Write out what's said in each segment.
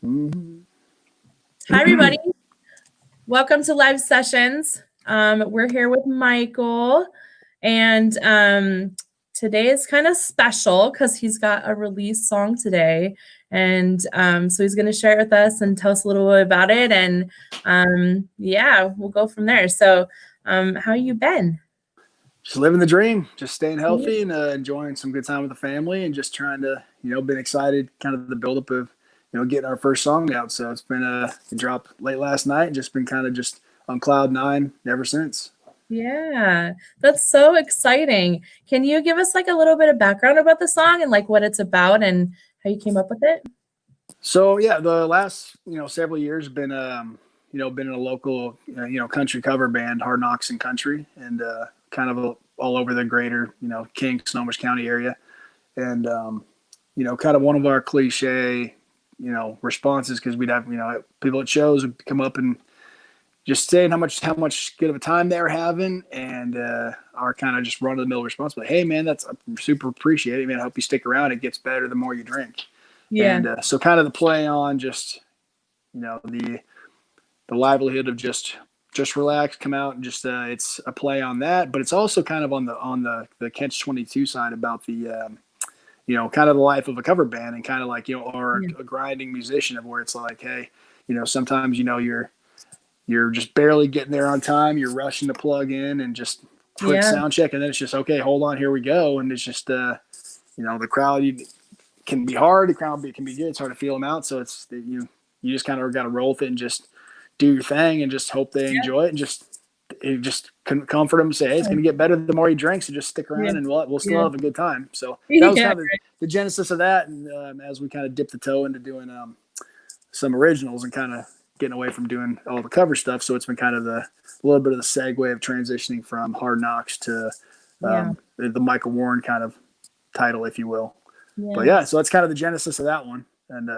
Mhm. Hi, everybody. Welcome to Live Sessions. We're here with Michael, and today is kind of special because he's got a release song today, and so he's going to share it with us and tell us a little bit about it, and yeah, we'll go from there. So, how you been? Just living the dream, just staying healthy and enjoying some good time with the family, and just trying to, been excited, kind of the buildup of, getting our first song out. So it's been it dropped late last night, and just been kind of just on cloud nine ever since. Yeah, that's so exciting. Can you give us like a little bit of background about the song and like what it's about and how you came up with it? So yeah, the last several years been been in a local country cover band, Hard Knocks and Country, and kind of all over the greater King Snohomish County area, and kind of one of our cliche responses, because we'd have people at shows would come up and just saying how much good of a time they were having, and our kind of just run of the mill response, like, hey man, that's super appreciate it, man. I hope you stick around. It gets better the more you drink. Yeah. And so kind of the play on just the livelihood of just relax, come out, and just it's a play on that, but it's also kind of on the catch-22 side about the kind of the life of a cover band, and kind of like or a grinding musician, of where it's like, hey, sometimes you're just barely getting there on time, you're rushing to plug in and just quick sound check, and then it's just, okay, hold on, here we go. And it's just the crowd can be hard, the crowd can be good, it's hard to feel them out, so it's you just kind of got to roll with it and just do your thing and just hope they enjoy it, and just comfort them and say, hey, it's going to get better the more you drink, so just stick around and we'll still have a good time. So that was kind of the genesis of that. And as we kind of dipped the toe into doing some originals and kind of getting away from doing all the cover stuff, so it's been kind of a little bit of the segue of transitioning from Hard Knocks to the Michael Warren kind of title, if you will. But yeah, so that's kind of the genesis of that one, and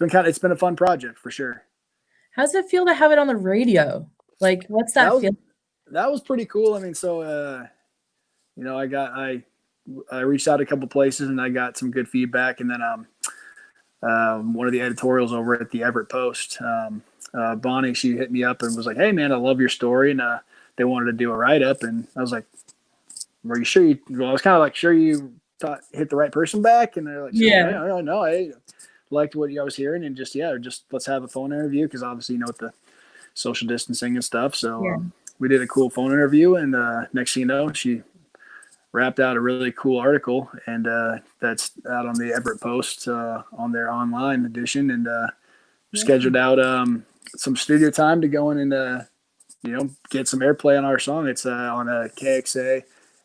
it's been a fun project for sure. How's it feel to have it on the radio? Like, what's that feel? That was pretty cool. I mean, so I reached out a couple places and I got some good feedback, and then one of the editorials over at the Everett Post, Bonnie, she hit me up and was like, hey man, I love your story, and they wanted to do a write-up, and I was like, were you sure I was kind of like, sure you hit the right person back? And they're like, no, I liked what I was hearing, and just let's have a phone interview, because obviously with the social distancing and stuff. So we did a cool phone interview, and next thing you know, she wrapped out a really cool article, and that's out on the Everett Post on their online edition, and scheduled out some studio time to go in and get some airplay on our song. It's on a KXA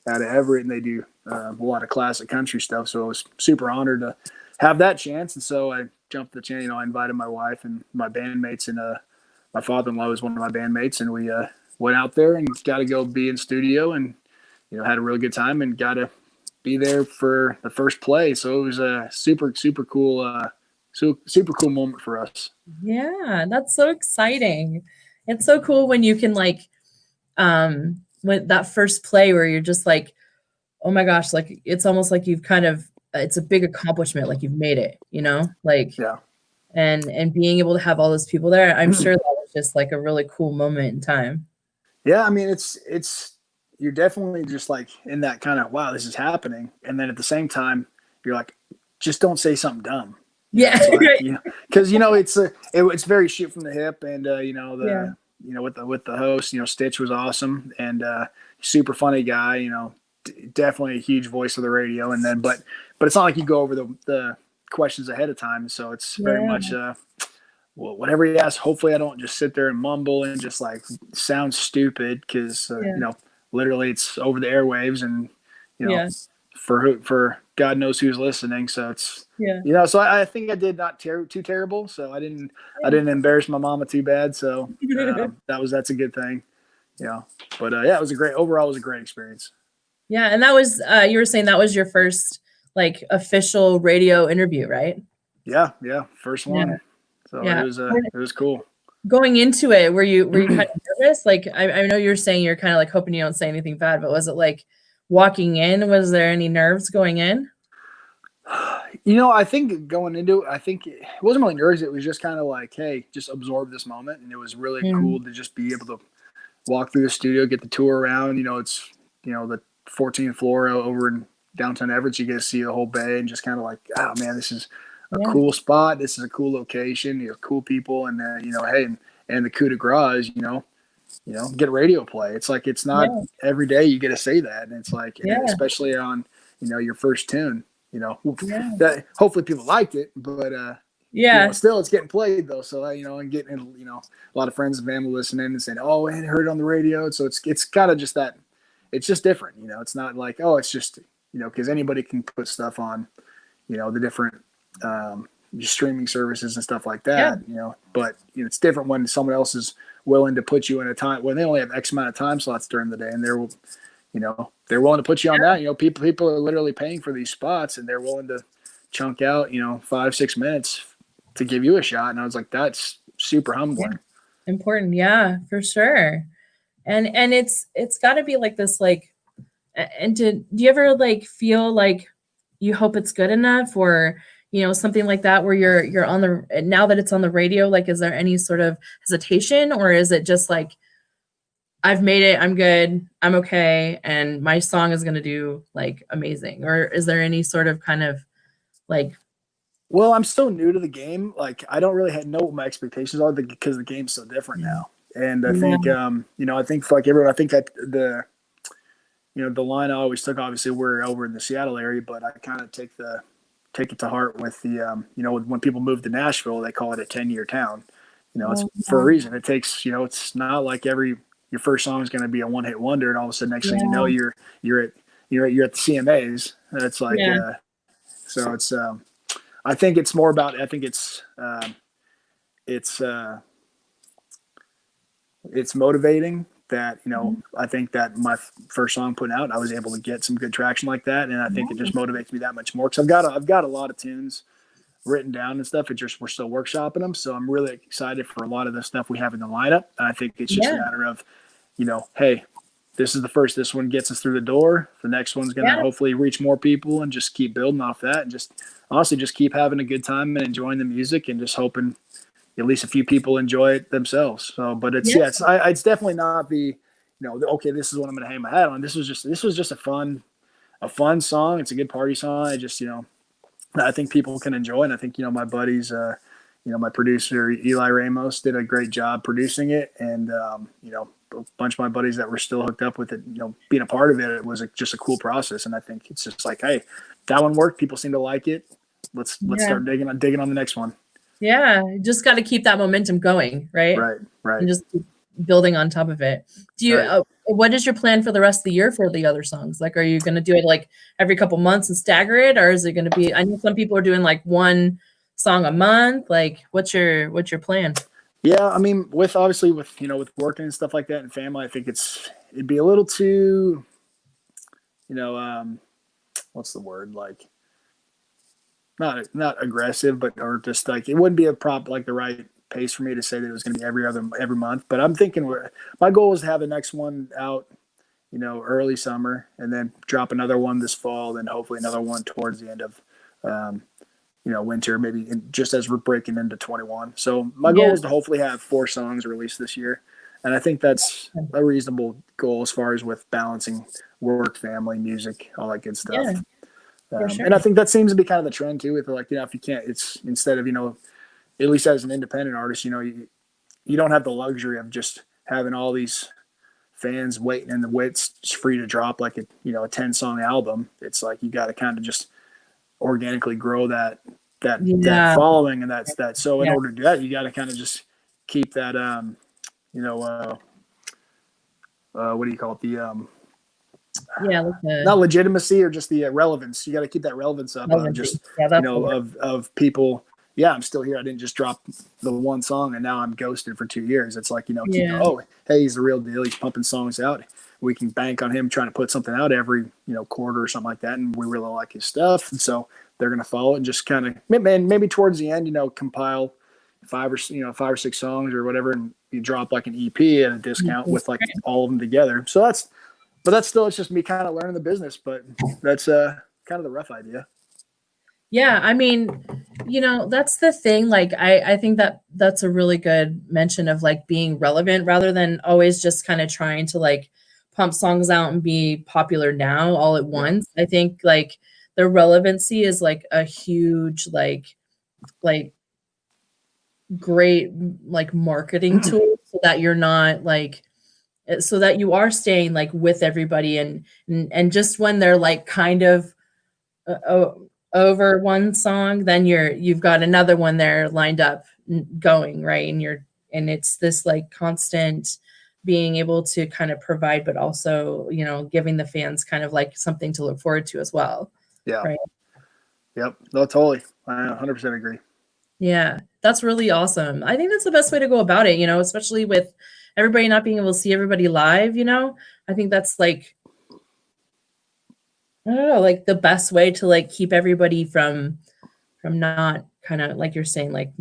out of Everett, and they do a lot of classic country stuff. So I was super honored to have that chance. And so I jumped the chance. I invited my wife and my bandmates, and my father-in-law was one of my bandmates, and we went out there and got to go be in studio, and had a really good time, and got to be there for the first play. So it was a super cool super cool moment for us. Yeah, that's so exciting. It's so cool when you can like when that first play where you're just like, oh my gosh, like it's almost like you've kind of, it's a big accomplishment, like you've made it, like and being able to have all those people there, I'm sure that was just like a really cool moment in time. Yeah, I mean, it's you're definitely just like in that kind of, wow, this is happening, and then at the same time you're like, just don't say something dumb. Because it's very shoot from the hip, and with the host, Stitch was awesome, and super funny guy, definitely a huge voice of the radio, and then but it's not like you go over the questions ahead of time, so it's very much whatever he asks, hopefully I don't just sit there and mumble and just like sound stupid, because literally it's over the airwaves, and for God knows who's listening. So it's so I think I did not too terrible. So I didn't embarrass my mama too bad. So that's a good thing. But it was overall a great experience. Yeah, and that was you were saying that was your first like official radio interview, right? Yeah, first one. So it was cool. Going into it, were you kind of nervous? Like I know you're saying you're kind of like hoping you don't say anything bad, but was it like walking in? Was there any nerves going in? I think going into it, I think it wasn't really nervous. It was just kind of like, hey, just absorb this moment. And it was really Mm, cool to just be able to walk through the studio, get the tour around. It's, the 14th floor over in downtown Everett. You get to see the whole bay and just kind of like, oh, man, this is a yeah, cool spot. This is a cool location. Cool people. And, hey, and the coup de grace is, get radio play. It's like, it's not yeah, every day you get to say that. And it's like, yeah, especially on, your first tune, yeah, that hopefully people liked it, but, yeah, still it's getting played though. So, and getting, a lot of friends and family listening and saying, oh, and heard it on the radio. So it's kind of just that, it's just different, it's not like, oh, it's just, cause anybody can put stuff on, the different, streaming services and stuff like yeah, that, but it's different when someone else is willing to put you in a time when they only have X amount of time slots during the day and they're willing to put you on that. People are literally paying for these spots and they're willing to chunk out, 5-6 minutes to give you a shot. And I was like, that's super humbling. important. Yeah, for sure. And it's got to be like this, like, and do you ever like feel like you hope it's good enough, or something like that, where you're on the, now that it's on the radio, like, is there any sort of hesitation, or is it just like, I've made it, I'm good, I'm okay, and my song is going to do like amazing? Or is there any sort of kind of like, Well, I'm still new to the game. Like, I don't really know what my expectations are because the game's so different now. And I think, I think for like everyone, I think that the line I always took, obviously we're over in the Seattle area, but I kind of take it to heart with the, when people move to Nashville, they call it a 10-year town. It's for a reason. It takes, it's not like your first song is going to be a one-hit wonder, and all of a sudden, next thing you know, you're at the CMAs. And it's like, so it's, I think it's more about, I think it's motivating that, I think that my first song put out, I was able to get some good traction like that. And I think it just motivates me that much more. Cause I've got a lot of tunes written down and stuff. We're still workshopping them. So I'm really excited for a lot of the stuff we have in the lineup. And I think it's just a matter of, hey, this one gets us through the door. The next one's going to hopefully reach more people and just keep building off that. And just honestly, just keep having a good time and enjoying the music and just hoping at least a few people enjoy it themselves. So, but it's definitely not the, okay, this is what I'm going to hang my hat on. This was just a fun song. It's a good party song. I just, I think people can enjoy it. And I think, my buddies, my producer, Eli Ramos, did a great job producing it. And, a bunch of my buddies that were still hooked up with it, being a part of it, it was just a cool process. And I think it's just like, hey, that one worked. People seem to like it. Let's start digging on the next one. Yeah, just got to keep that momentum going, right? Right. And just keep building on top of it. Do you? What is your plan for the rest of the year for the other songs? Like, are you going to do it like every couple months and stagger it, or is it going to be? I know some people are doing like one song a month. Like, what's your plan? Yeah, I mean, with with working and stuff like that and family, I think it'd be a little too, what's the word, like, not aggressive, but or just like it wouldn't be the right pace for me to say that it was going to be every month. But I'm thinking my goal is to have the next one out, early summer, and then drop another one this fall, then hopefully another one towards the end of, winter, maybe just as we're breaking into 21. So my goal is to hopefully have 4 songs released this year. And I think that's a reasonable goal as far as with balancing work, family, music, all that good stuff. Sure. And I think that seems to be kind of the trend too, with like, if you can't, it's instead of, at least as an independent artist, you don't have the luxury of just having all these fans waiting and the wait's free to drop like a 10-song album. It's like, you got to kind of just organically grow that following, and that's that. So in order to do that, you got to kind of just keep that, what do you call it? The, not legitimacy, or just the relevance. You got to keep that relevance up of just, of people. Yeah, I'm still here. I didn't just drop the one song and now I'm ghosted for 2 years. It's like, oh, hey, he's the real deal. He's pumping songs out. We can bank on him trying to put something out every, quarter or something like that. And we really like his stuff. And so they're going to follow it and just kind of, maybe towards the end, compile 5 or 6 songs or whatever. And you drop like an EP at a discount with like all of them together. So that's still, it's just me kind of learning the business, but that's kind of the rough idea. Yeah, I mean, that's the thing. Like, I think that that's a really good mention of like being relevant rather than always just kind of trying to like pump songs out and be popular now all at Yeah. once. I think like the relevancy is like a huge like great like marketing tool so that you're not like so that you are staying like with everybody and just when they're like kind of over one song, then you've got another one there lined up going, right? And it's this like constant being able to kind of provide, but also, giving the fans kind of like something to look forward to as well. Yeah. Right. Yep. No, totally. I 100% agree. Yeah. That's really awesome. I think that's the best way to go about it, especially with everybody not being able to see everybody live, I think that's like, I don't know, like the best way to like keep everybody from not kind of like you're saying like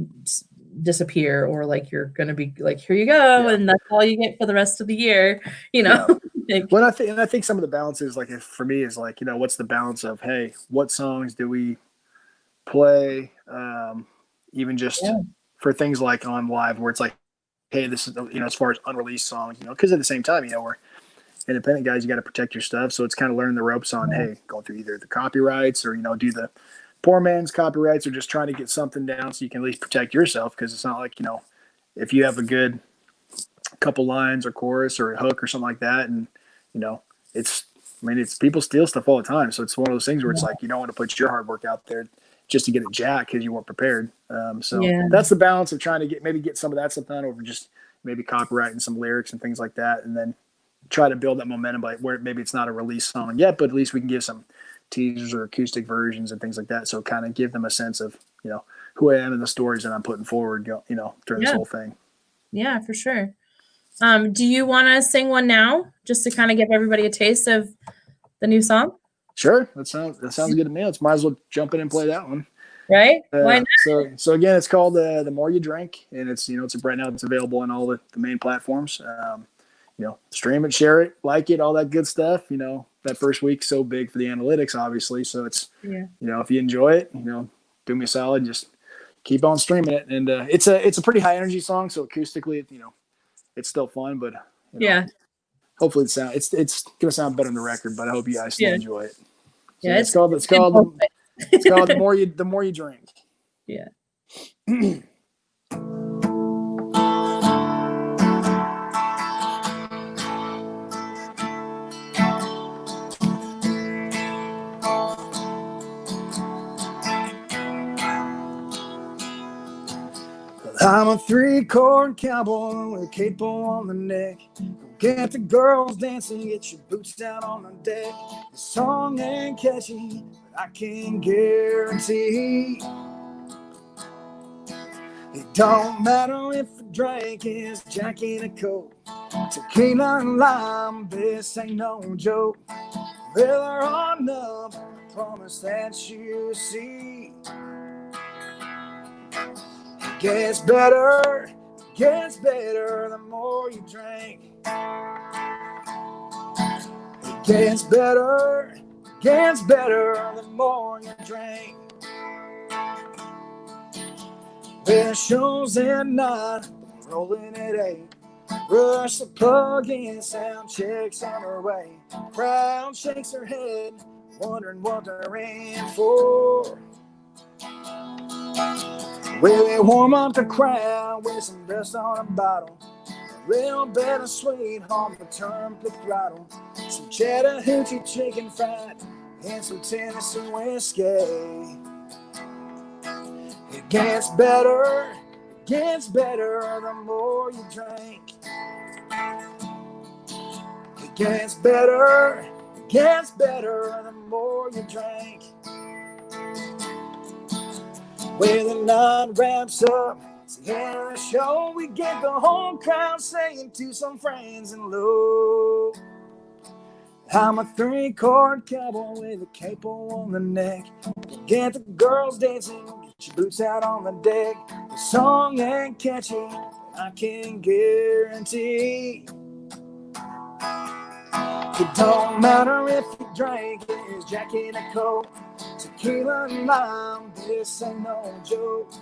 disappear or like you're gonna be like here you go Yeah. and that's all you get for the rest of the year. Yeah. Like, Well, I think some of the balances, like for me, is like what's the balance of, hey, what songs do we play, even just yeah, for things like on live where it's like, hey, this is as far as unreleased songs, because at the same time, we're independent guys, you got to protect your stuff, so it's kind of learning the ropes on, yeah, hey, going through either the copyrights or do the poor man's copyrights or just trying to get something down so you can at least protect yourself, because it's not like if you have a good couple lines or chorus or a hook or something like that, and it's it's people steal stuff all the time, so it's one of those things where it's like you don't want to put your hard work out there just to get it jacked because you weren't prepared. So yeah, that's the balance of trying to get some of that stuff done over just maybe copywriting some lyrics and things like that, and then try to build that momentum by where maybe it's not a release song yet, but at least we can give some teasers or acoustic versions and things like that, so kind of give them a sense of who I am and the stories that I'm putting forward during this yeah, whole thing. yeah, for sure. Do you want to sing one now just to kind of give everybody a taste of the new song? Sure, that sounds good to me. Let's might as well jump in and play that one. Right? Why not? So again, it's called The More You Drink, and it's it's right now it's available on all the main platforms. Stream it, share it, like it, all that good stuff. That first week's so big for the analytics, obviously. So it's Yeah, if you enjoy it, do me a solid, just keep on streaming it. And it's a pretty high energy song, so acoustically, it's still fun, but yeah, hopefully it's gonna sound better on the record. But I hope you guys still yeah, enjoy it. So yeah. yeah, It's good both it's called ways. the more you drink. Yeah. I'm a 3-chord cowboy with a capo on the neck. Go get the girls dancing, get your boots down on the deck. The song ain't catchy, but I can guarantee it don't matter if the drink is Jack and a Coke, tequila and lime, this ain't no joke. Whether or not, I promise that you see. It gets better the more you drink. It gets better the more you drink. There shows at night, rolling at 8. Rush the plug in, sound checks on her way. Crowd shakes her head, wondering what they're in for. We warm up the crowd with some dust on a bottle, a little bit of sweet on the turnpike throttle, some Chattahoochee chicken fried, and some Tennessee whiskey. It gets better the more you drink. It gets better the more you drink. When the night wraps up, it's the end of the show. We get the whole crowd saying to some friends in low, I'm a 3-chord cowboy with a capo on the neck. Get the girls dancing, get your boots out on the deck. The song ain't catchy, but I can guarantee it don't matter if you drink is Jack and a Coke, tequila and lime, this ain't no joke.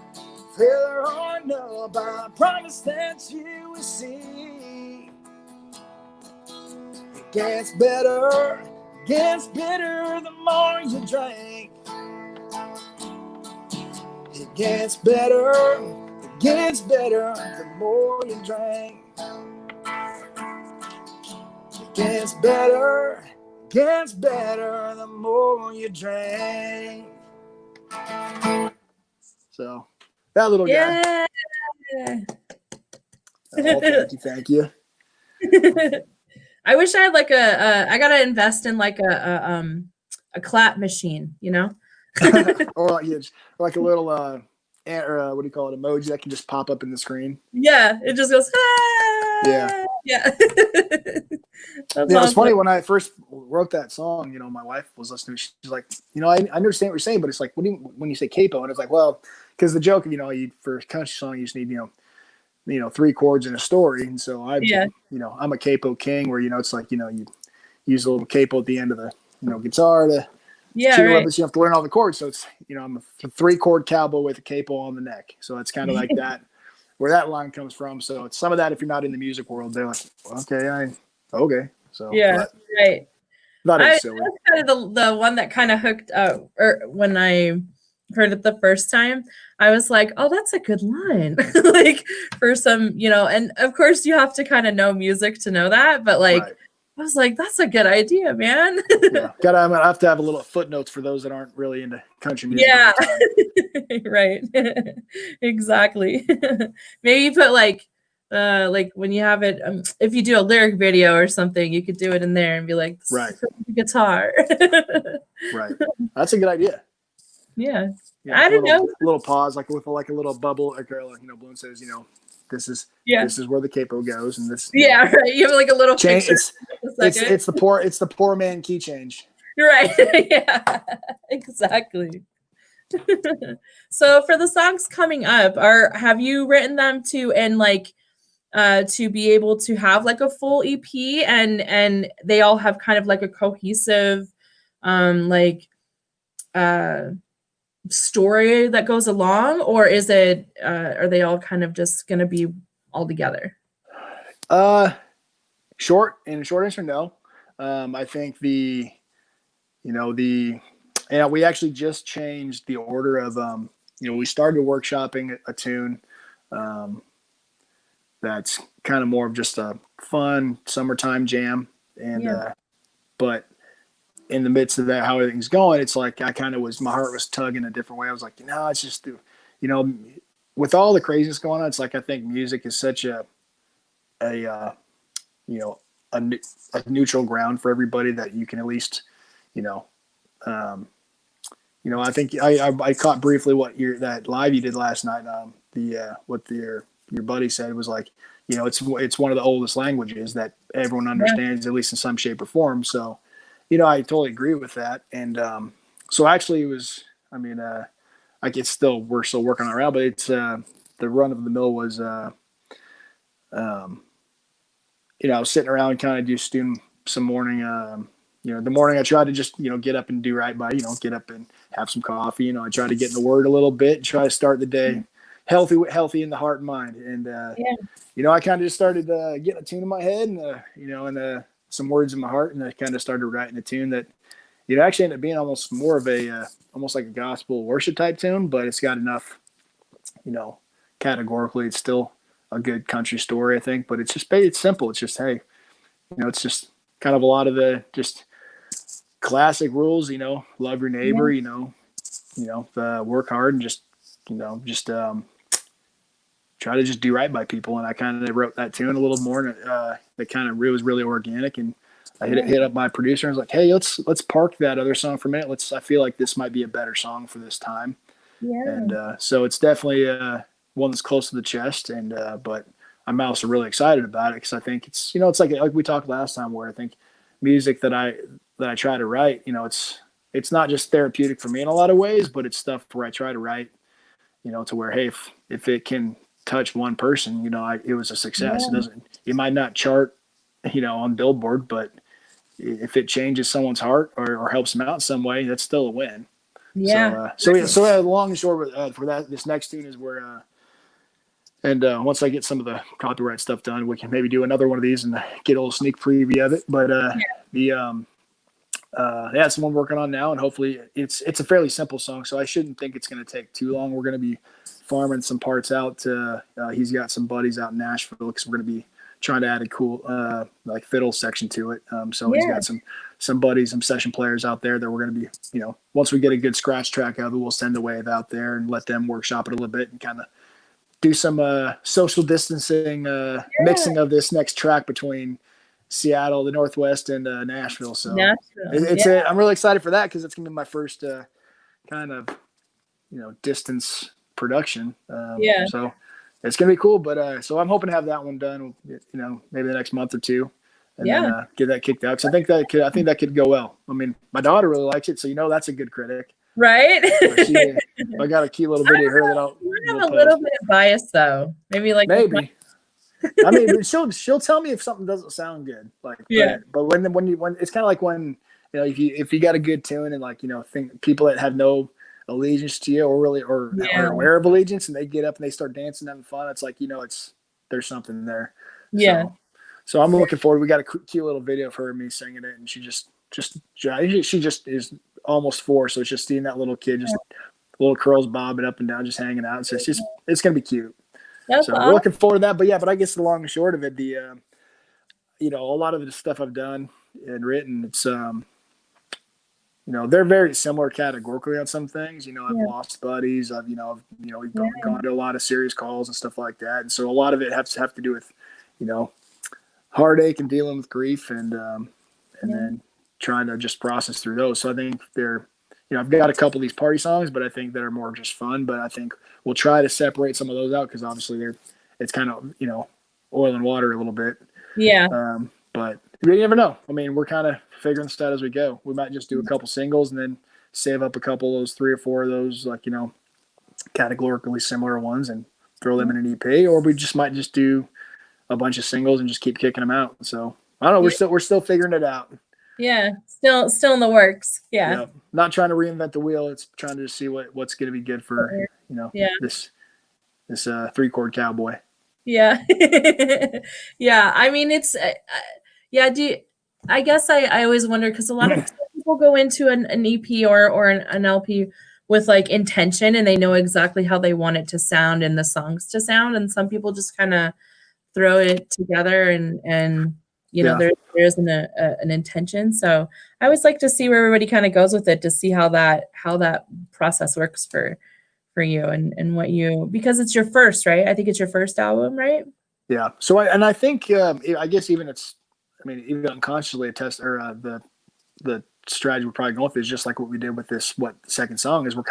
Whether or not, I promise that you will see. It gets better the more you drink. It gets better the more you drink. It gets better the more you drink. So that little guy. Oh, thank you. I wish I had like I gotta invest in like a clap machine, you know? or like a little what do you call it, emoji that can just pop up in the screen. Yeah, it just goes, ah! Yeah. That's It was awesome. funny when I first wrote that song, you know, my wife was listening. She's like, you know, I understand what you're saying, but it's like, when you say capo? And it's like, well, because the joke, you know, for a country song, you just need, you know, 3 chords in a story. And so you know, I'm a capo king, where, you know, it's like, you know, you use a little capo at the end of the, you know, guitar to right. you have to learn all the chords. So it's, you know, I'm a 3-chord cowboy with a capo on the neck. So it's kind of like that, where that line comes from. So it's some of that, if you're not in the music world, they're like, okay. So Right. That is silly. That's kind of the one that kind of hooked up, or when I heard it the first time, I was like, oh, that's a good line. Like, for some, you know, and of course you have to kind of know music to know that, but like, right. I was like, that's a good idea, man. Yeah. I'm gonna have to have a little footnotes for those that aren't really into country music. Yeah. Right. Exactly. Maybe you put like when you have it, if you do a lyric video or something, you could do it in there and be like, right, guitar. Right. That's a good idea. Yeah. I don't know. Little pause, like with like a little bubble, like, you know, Bloom says, you know, this is where the capo goes, and this. Yeah, right. You have like a little change. It's the poor man key change. Right. Yeah. Exactly. So for the songs coming up, have you written them to be able to have like a full EP, and they all have kind of like a cohesive story that goes along, or is it are they all kind of just going to be all together? Short answer, no. I think we actually just changed the order of you know, we started workshopping a tune that's kind of more of just a fun summertime jam, and but in the midst of that, how everything's going, it's like my heart was tugging a different way. I was like, no, it's just, you know, with all the craziness going on, it's like, I think music is such a neutral ground for everybody, that you can at least, I think I caught briefly what that live you did last night. What your buddy said was like, you know, it's one of the oldest languages that everyone understands, at least in some shape or form. So, you know, I totally agree with that. And so actually it was, I mean, we're still working on it around, but it's the run of the mill was, you know, I was sitting around kind of just doing some morning, the morning I tried to just, you know, get up and do right by, you know, get up and have some coffee. You know, I try to get in the word a little bit and try to start the day healthy in the heart and mind. And, you know, I kind of just started getting a tune in my head, and, and some words in my heart. And I kind of started writing a tune that, you know, actually ended up being almost more of almost like a gospel worship type tune, but it's got enough, you know, categorically, it's still a good country story, I think, but it's simple. It's just, hey, you know, it's just kind of a lot of the just classic rules, you know, love your neighbor, work hard, and just try to just do right by people. And I kind of wrote that tune a little more, that kind of was really organic. And I hit up my producer and was like, hey, let's park that other song for a minute. I feel like this might be a better song for this time. Yeah. And so it's definitely one that's close to the chest. And but I'm also really excited about it, because I think it's, you know, it's like we talked last time, where I think music that I try to write, you know, it's not just therapeutic for me in a lot of ways, but it's stuff where I try to write, you know, to where, hey, if it can touch one person, you know, it was a success. Yeah. It might not chart, you know, on Billboard, but if it changes someone's heart or helps them out in some way, that's still a win. Yeah. So the long and short for that, this next tune is where, once I get some of the copyright stuff done, we can maybe do another one of these and get a little sneak preview of it. But that's the one we're working on now, and hopefully it's a fairly simple song, so I shouldn't think it's going to take too long. We're going to be farming some parts out. He's got some buddies out in Nashville because we're going to be trying to add a cool like fiddle section to it. So he's got some buddies, some session players out there that we're going to be, once we get a good scratch track of it, we'll send the wave out there and let them workshop it a little bit and kind of do some social distancing mixing of this next track between Seattle, the Northwest, and Nashville. So I'm really excited for that because it's gonna be my first kind of distance production. So it's gonna be cool. But so I'm hoping to have that one done. Maybe the next month or two, and then get that kicked out. So I think that could go well. I mean, my daughter really likes it, so that's a good critic. Right. I got a cute little video of her that I'll have a little bit of bias though. Maybe. I mean, she'll tell me if something doesn't sound good. But when it's kind of like when if you got a good tune and think people that have no allegiance to you or are aware of allegiance and they get up and they start dancing having fun, it's like there's something there. So I'm looking forward. We got a cute little video of her and me singing it, and she just is almost 4, so it's just seeing that little kid, just little curls bobbing up and down, just hanging out. So it's gonna be cute. That's so we're looking forward to that. But I guess the long and short of it, a lot of the stuff I've done and written, it's they're very similar categorically on some things. I've lost buddies. We've gone to a lot of serious calls and stuff like that, and so a lot of it have to do with heartache and dealing with grief and then trying to just process through those. So I think they're, I've got a couple of these party songs, but I think that are more just fun. But I think we'll try to separate some of those out because obviously it's kind of, oil and water a little bit. Yeah. But you never know. I mean, we're kind of figuring this out as we go. We might just do a couple singles and then save up a couple of those 3 or 4 of those, categorically similar ones and throw them in an EP, or we just might just do a bunch of singles and just keep kicking them out. So I don't know. We're still figuring it out. Yeah, still in the works. Yeah. Not trying to reinvent the wheel. It's trying to just see what's going to be good for this 3-chord cowboy. Yeah. Yeah. I mean, it's I guess I always wonder because a lot of people go into an EP or an LP with intention and they know exactly how they want it to sound and the songs to sound, and some people just kind of throw it together and there isn't an intention. So I always like to see where everybody kind of goes with it to see how that process works for you and what you, because it's your first, right? I think it's your first album, right? Yeah. So I think I guess even even unconsciously a test or the strategy we're probably going with is just like what we did with this second song is we'll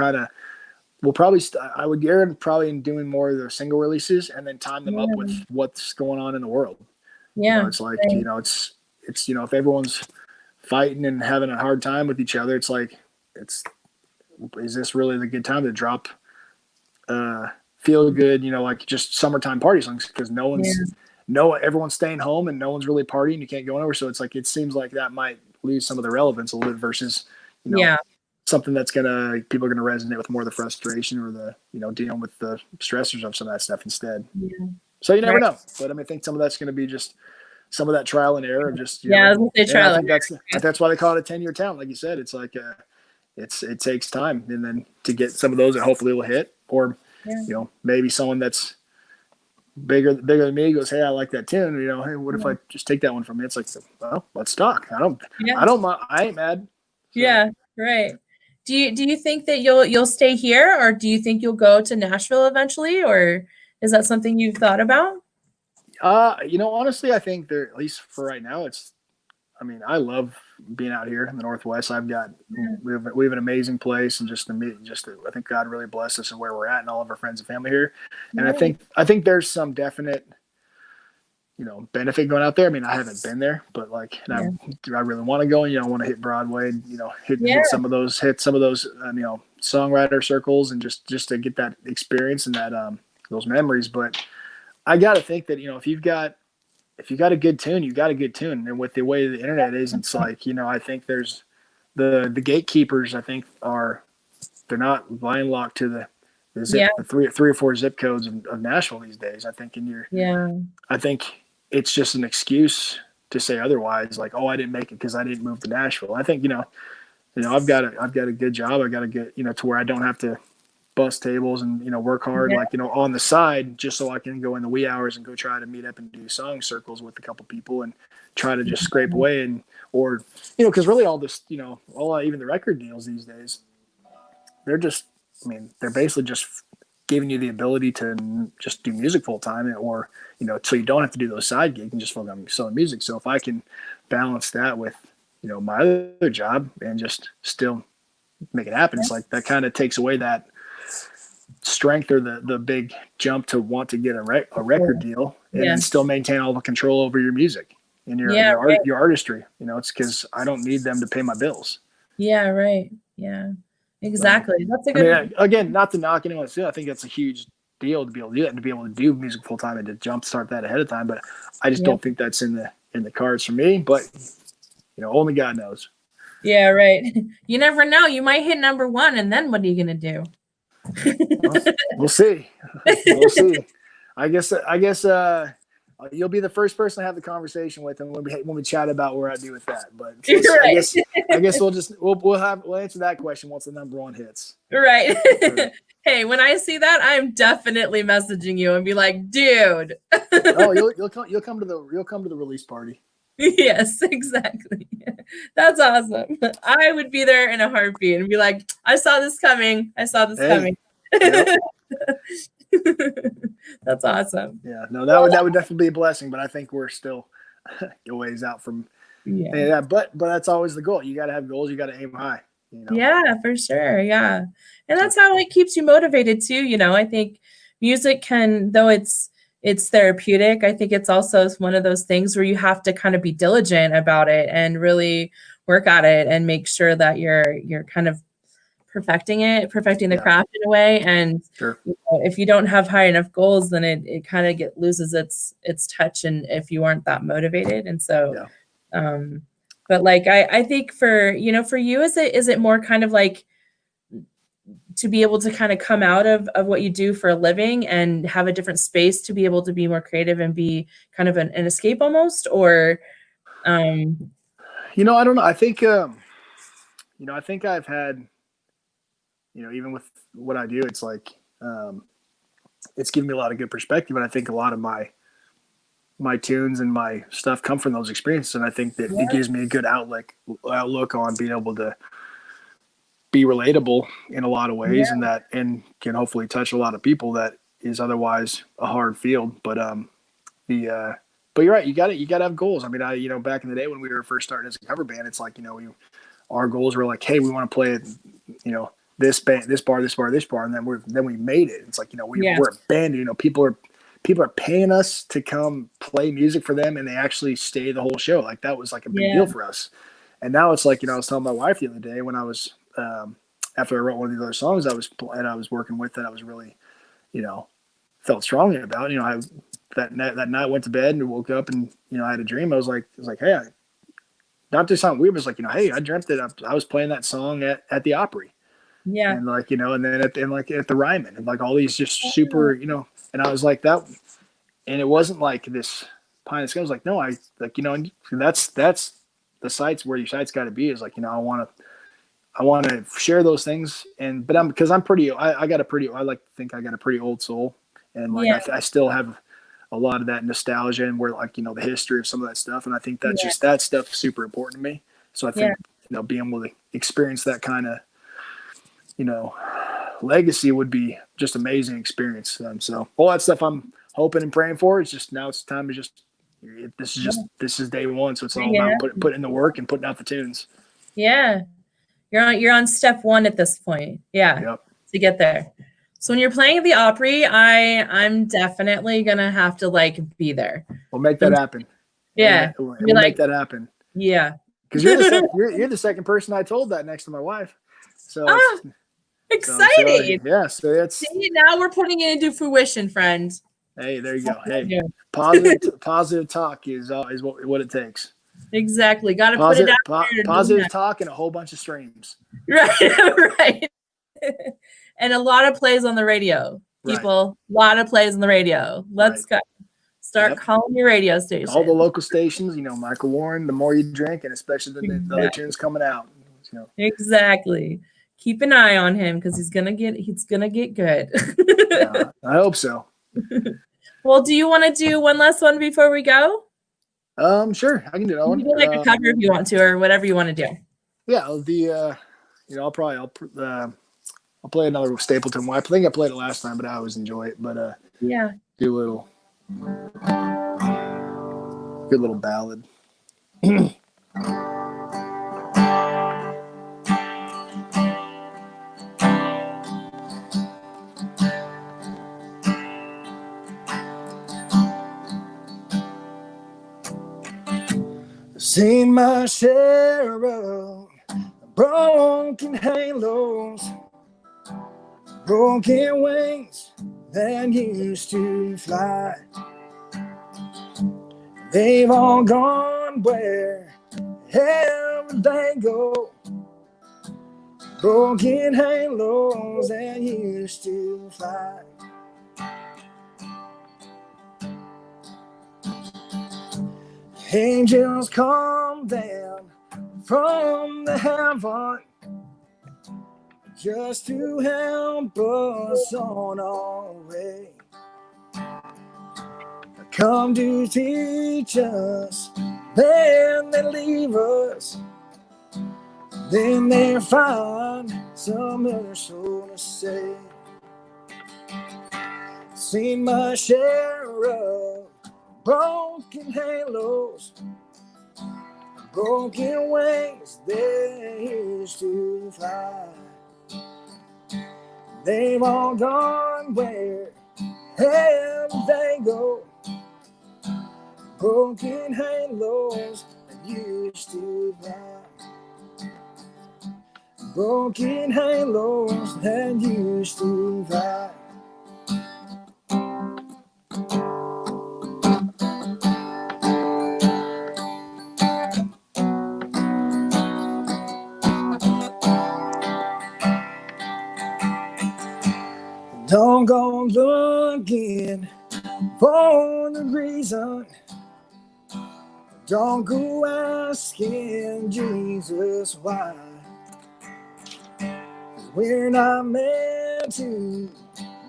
probably I would err probably in doing more of the single releases and then time them up with what's going on in the world. It's like it's if everyone's fighting and having a hard time with each other, it's like is this really the good time to drop feel good, just summertime party songs because everyone's staying home and no one's really partying, you can't go anywhere, so it's like it seems like that might lose some of the relevance a little bit versus something that's people are gonna resonate with more of the frustration or the dealing with the stressors of some of that stuff instead. So you never know, but I think some of that's going to be just some of that trial and error of just I was gonna say trial and error. That's why they call it a 10-year talent, like you said. It's like it takes time, and then to get some of those that hopefully will hit, or maybe someone that's bigger than me goes, hey, I like that tune. Hey, what if I just take that one from me? It's like, well, let's talk. I ain't mad. So. Yeah, right. Do you think that you'll stay here, or do you think you'll go to Nashville eventually, or is that something you've thought about? Honestly, I think at least for right now, I love being out here in the Northwest. We have an amazing place, and I think God really blessed us in where we're at and all of our friends and family here. And I think there's some definite, benefit going out there. I haven't been there, but I really want to go, and I want to hit Broadway, and, hit some of those songwriter circles, and just to get that experience and that, those memories. But I got to think that, if you've got a good tune, you've got a good tune. And with the way the internet is, it's like, I think there's the gatekeepers, I think are landlocked to the zip, the three or four zip codes of Nashville these days. I think I think it's just an excuse to say otherwise, like, oh, I didn't make it because I didn't move to Nashville. I think, I've got a good job. I got to get, to where I don't have to bust tables and, work hard, on the side, just so I can go in the wee hours and go try to meet up and do song circles with a couple people and try to just scrape away because really all this, even the record deals these days, they're basically just giving you the ability to just do music full time, or, so you don't have to do those side gigs and just focus on selling music. So if I can balance that with, my other job and just still make it happen, it's like that kind of takes away that strength or the big jump to want to get a record deal and then still maintain all the control over your music and your artistry. It's because I don't need them to pay my bills. Yeah, right. Yeah, exactly. That's a good. Again, not to knock anyone else. I think that's a huge deal to be able to do that and to be able to do music full time and to jumpstart that ahead of time. But I just don't think that's in the cards for me. But only God knows. Yeah, right. You never know. You might hit number one, and then what are you gonna do? We'll see. We'll see. I guess you'll be the first person to have the conversation with him when we chat about where I do with that. But right. I guess we'll answer that question once the number one hits. Right. Hey, when I see that, I'm definitely messaging you and be like, dude. You'll come to the release party. Yes, exactly. That's awesome. I would be there in a heartbeat and be like, I saw this coming. Coming. Yep. That's awesome. Yeah, no, that would definitely be a blessing, but I think we're still a ways out from but that's always the goal. You got to have goals. You got to aim high. Yeah, for sure. Yeah. And that's how it keeps you motivated too. I think music can, though it's therapeutic, I think it's also one of those things where you have to kind of be diligent about it and really work at it and make sure that you're kind of perfecting the craft in a way. And if you don't have high enough goals, then it kind of loses its touch, and if you aren't that motivated. And so, but like, I think for you, is it more kind of like to be able to kind of come out of what you do for a living and have a different space to be able to be more creative and be kind of an escape almost, or I don't know. I think I think I've had, even with what I do, it's like it's given me a lot of good perspective, and I think a lot of my tunes and my stuff come from those experiences, and I think that it gives me a good outlook on being able to be relatable in a lot of ways, and can hopefully touch a lot of people that is otherwise a hard field. But but you're right. You got to have goals. I mean, back in the day when we were first starting as a cover band, it's like, our goals were like, hey, we want to play this band, this bar, and then we made it. It's like, we're a band. People are paying us to come play music for them, and they actually stay the whole show. Like, that was like a big deal for us. And now it's like, I was telling my wife the other day when I was after I wrote one of these other songs I was working with that I was really, felt strongly about. That night went to bed and woke up and I had a dream. I was like, hey, not to sound weird, but it's like, hey, I dreamt that I was playing that song at the Opry. Yeah. And like, and then at the Ryman, and like all these just super, and I was like that, and it wasn't like this pie in the sky. I was like, no, and that's the sites where your site's got to be, is like, I want to share those things. But I like to think I got a pretty old soul, and like, I still have a lot of that nostalgia and where, like, the history of some of that stuff. And I think that's just, that stuff is super important to me. So I think, being able to experience that kind of, legacy would be just amazing experience. So all that stuff I'm hoping and praying for. It's just, now it's time to this is day one. So it's all about putting in the work and putting out the tunes. Yeah. You're on step one at this point. Yeah. Yep. To get there. So when you're playing at the Opry, I'm definitely gonna have to be there. We'll make that happen. Yeah. We'll make that happen. Yeah. Because you're the second person I told that next to my wife. So exciting. So it's, see, now we're putting it into fruition, friend. Hey, there you go. Hey, positive talk is what it takes. Exactly. Got to put it out there. Positive talk and a whole bunch of streams. Right. Right. And a lot of plays on the radio. Right. People, a lot of plays on the radio. Let's go. Start calling your radio station. All the local stations, Michael Warren, The More You Drink, and especially the other tunes coming out. Exactly. Keep an eye on him because he's gonna get good. Yeah, I hope so. Well, do you want to do one last one before we go? Sure, I can do that one. You can do like a cover if you want to, or whatever you want to do. Yeah, I'll play another Stapleton one. I think I played it last time, but I always enjoy it. But yeah, do a little good little ballad. Seen my share of broken halos, broken wings that used to fly. They've all gone wherever they go. Broken halos that used to fly. Angels come down from the heaven just to help us on our way. Come to teach us, then they leave us. Then they find some other soul to save. Seen my share of broken halos, broken wings they used to fly. They've all gone wherever they go. Broken halos that used to fly. Broken halos that used to fly. Don't go looking for the reason. Don't go asking Jesus why. 'Cause we're not meant to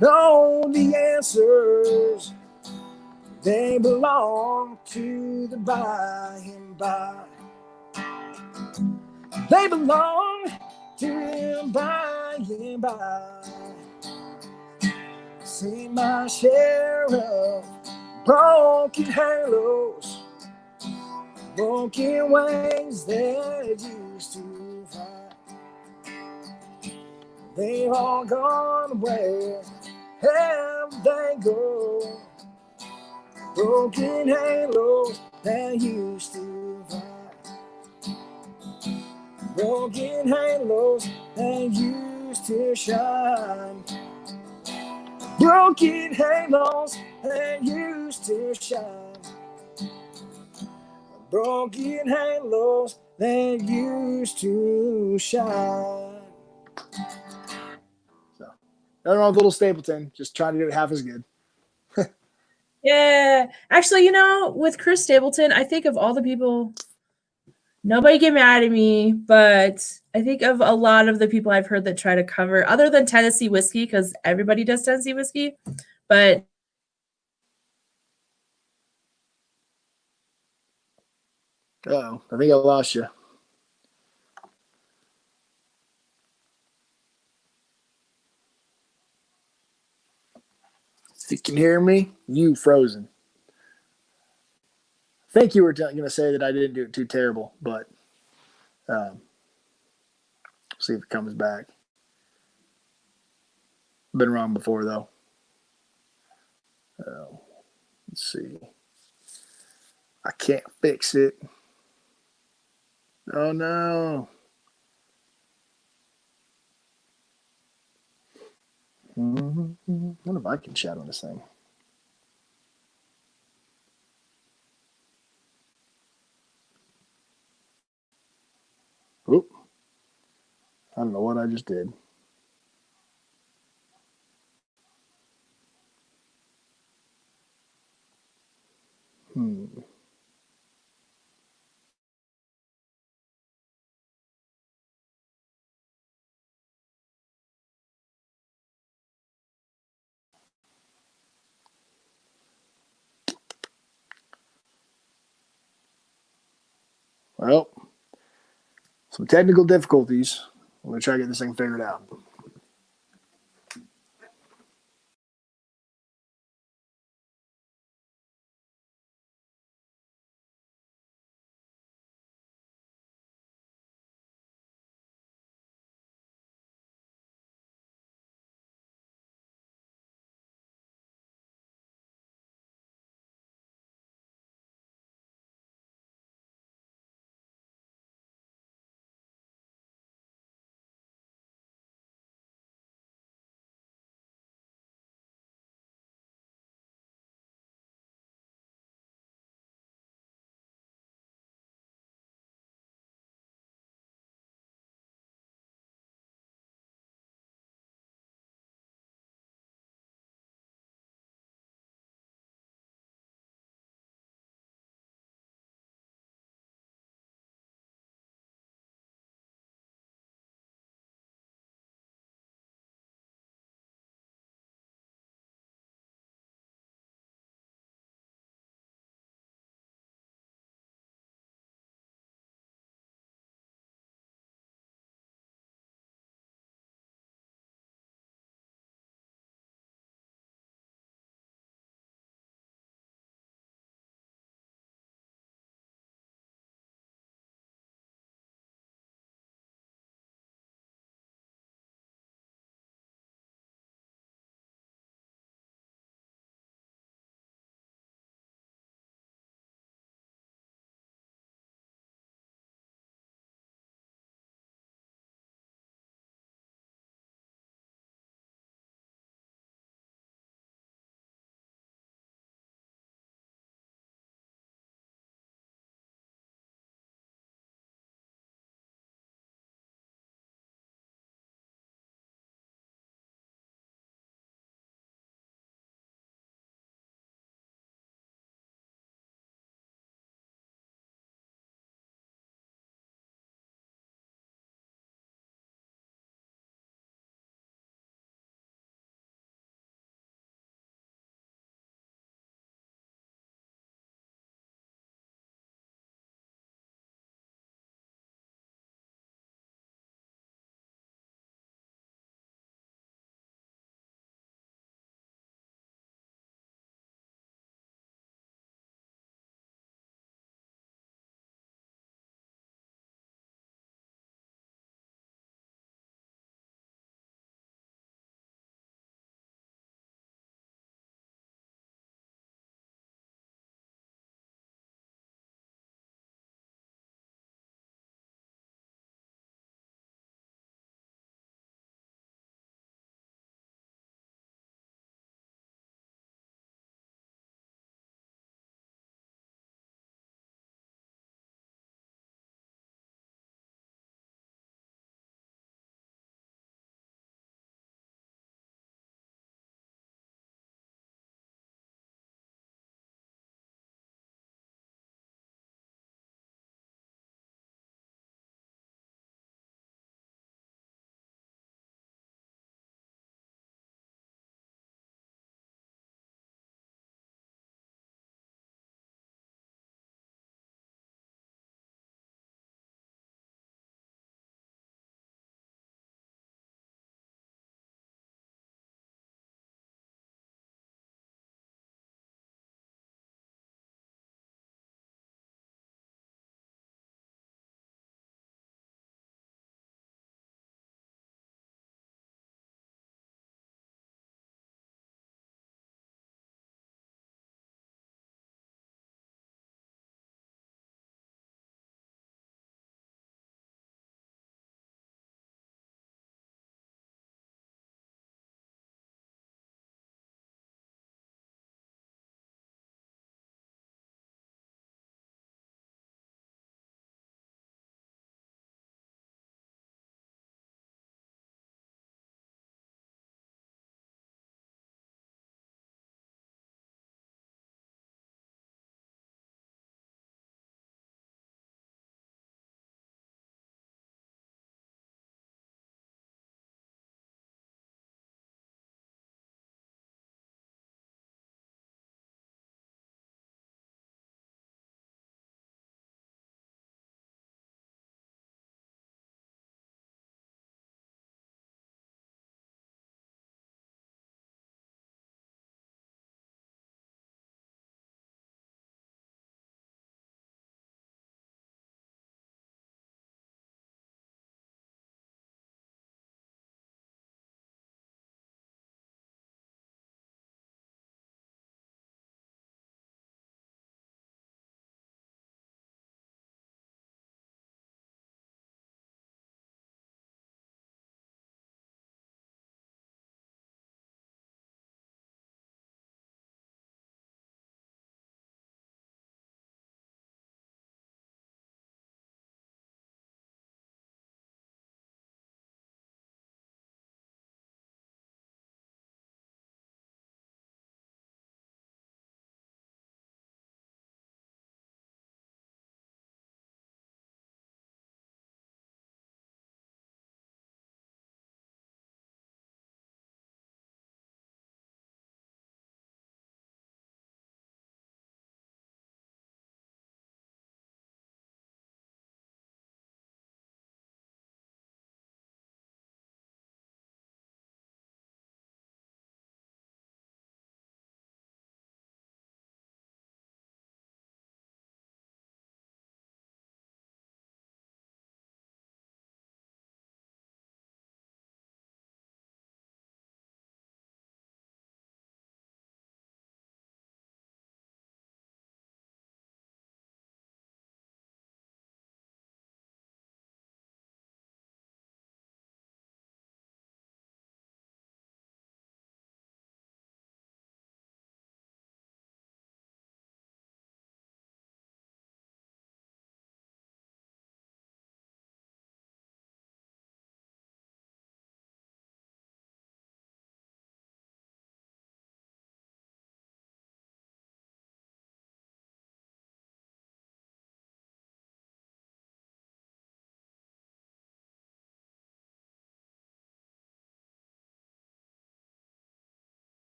know the answers. They belong to the by and by. They belong to him by and by. Seen my share of broken halos, broken wings that used to fly. They've all gone wherever they go. Broken halos that used to fly. Broken halos that used to shine. Broken halos that used to shine. Broken halos that used to shine. So, nothing wrong with Little Stapleton. Just trying to do it half as good. Yeah. Actually, with Chris Stapleton, I think of all the people, nobody get mad at me, but I think of a lot of the people I've heard that try to cover, other than Tennessee Whiskey, because everybody does Tennessee Whiskey, but Uh-oh, I think I lost you. If you can hear me, you frozen. I think you were going to say that I didn't do it too terrible, but see if it comes back. Been wrong before, though. Let's see. I can't fix it. Oh, no. I wonder if I can chat on this thing. Oop. I don't know what I just did. Hmm. Well, some technical difficulties. I'm going to try to get this thing figured out.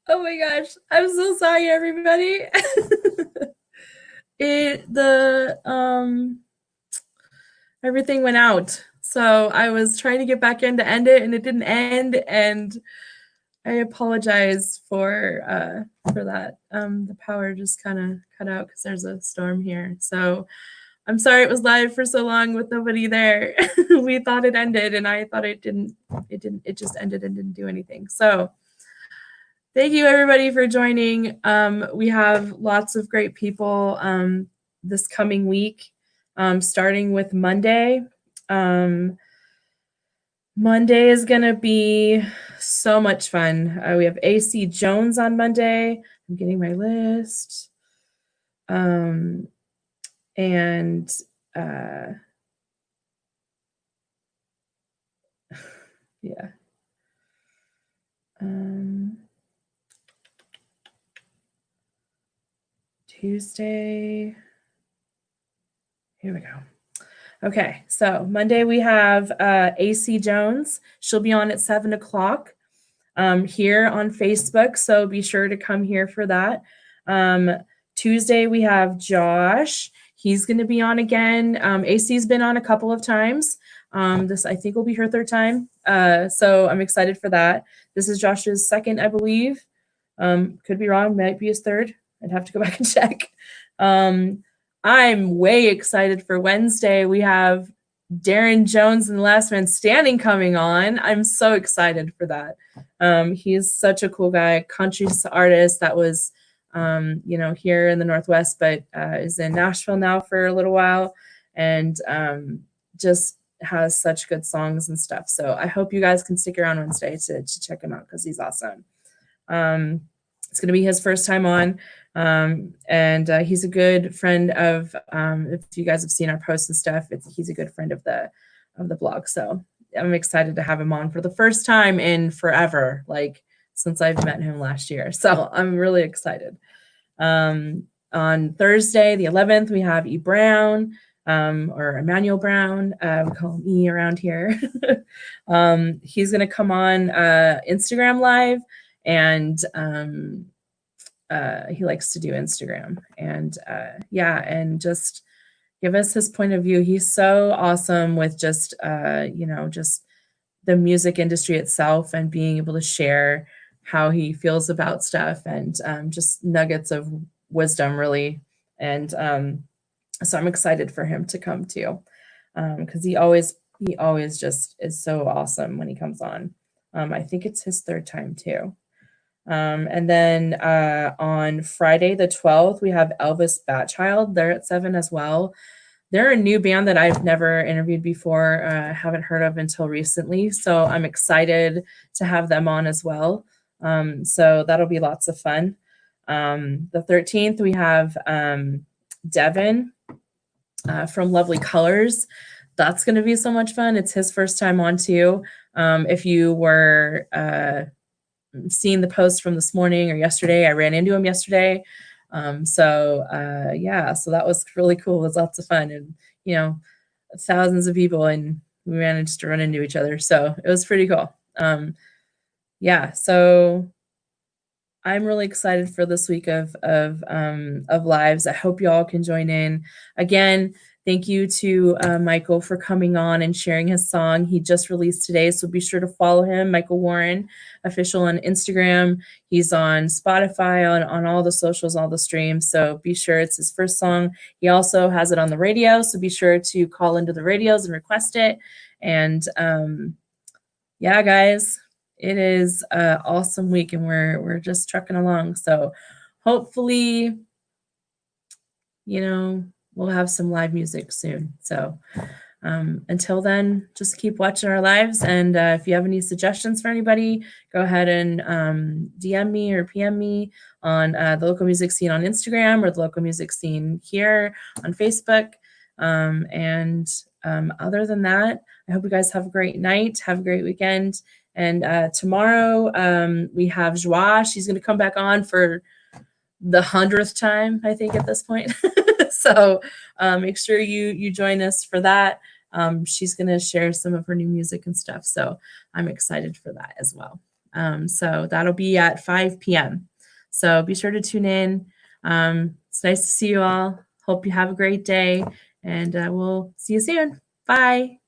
Oh my gosh. I'm so sorry, everybody. Everything went out. So I was trying to get back in to end it and it didn't end. And I apologize for that. The power just kind of cut out because there's a storm here. So I'm sorry it was live for so long with nobody there. We thought it ended and I thought it didn't. It just ended and didn't do anything. So thank you everybody for joining. We have lots of great people this coming week, starting with Monday. Monday is going to be so much fun. We have AC Jones on Monday. I'm getting my list. And yeah. Tuesday. Here we go. Okay, so Monday we have AC Jones. She'll be on at 7 o'clock here on Facebook, so be sure to come here for that. Tuesday we have Josh. He's going to be on again. AC's been on a couple of times. This I think will be her third time, so I'm excited for that. This is Josh's second, I believe. Could be wrong, might be his third. I'd have to go back and check. I'm way excited for Wednesday. We have Darren Jones and the Last Man Standing coming on. I'm so excited for that. He's such a cool guy, country artist that was, here in the Northwest, but is in Nashville now for a little while and just has such good songs and stuff. So I hope you guys can stick around Wednesday to check him out because he's awesome. It's going to be his first time on. And he's a good friend of, if you guys have seen our posts and stuff, he's a good friend of the blog. So I'm excited to have him on for the first time in forever, like since I've met him last year. So I'm really excited. On Thursday, the 11th, we have E. Brown, or Emmanuel Brown. We call him E around here. He's going to come on Instagram Live, and he likes to do Instagram, and and just give us his point of view. He's so awesome with just just the music industry itself and being able to share how he feels about stuff and just nuggets of wisdom, really. And so I'm excited for him to come too, because he always just is so awesome when he comes on. I think it's his third time too. And then on Friday the 12th, we have Elvis Batchild. They're at 7 as well. They're a new band that I've never interviewed before, haven't heard of until recently. So I'm excited to have them on as well. So that'll be lots of fun. The 13th, we have Devin from Lovely Colors. That's going to be so much fun. It's his first time on too. If you were seeing the post from this morning or yesterday, I ran into him yesterday. So that was really cool. It was lots of fun, and thousands of people, and we managed to run into each other. So it was pretty cool. So I'm really excited for this week of lives. I hope you all can join in. Again, thank you to Michael for coming on and sharing his song. He just released today, so be sure to follow him, Michael Warren Official on Instagram. He's on Spotify, on all the socials, all the streams. So be sure, it's his first song. He also has it on the radio, so be sure to call into the radios and request it. And guys, it is an awesome week, and we're just trucking along. So hopefully, we'll have some live music soon. So until then, just keep watching our lives. And if you have any suggestions for anybody, go ahead and DM me or PM me on the Local Music Scene on Instagram or the Local Music Scene here on Facebook. Other than that, I hope you guys have a great night. Have a great weekend. And tomorrow we have Joie. She's going to come back on for the 100th time, I think, at this point. So make sure you join us for that. She's going to share some of her new music and stuff. So I'm excited for that as well. So that'll be at 5 p.m. So be sure to tune in. It's nice to see you all. Hope you have a great day, and we'll see you soon. Bye.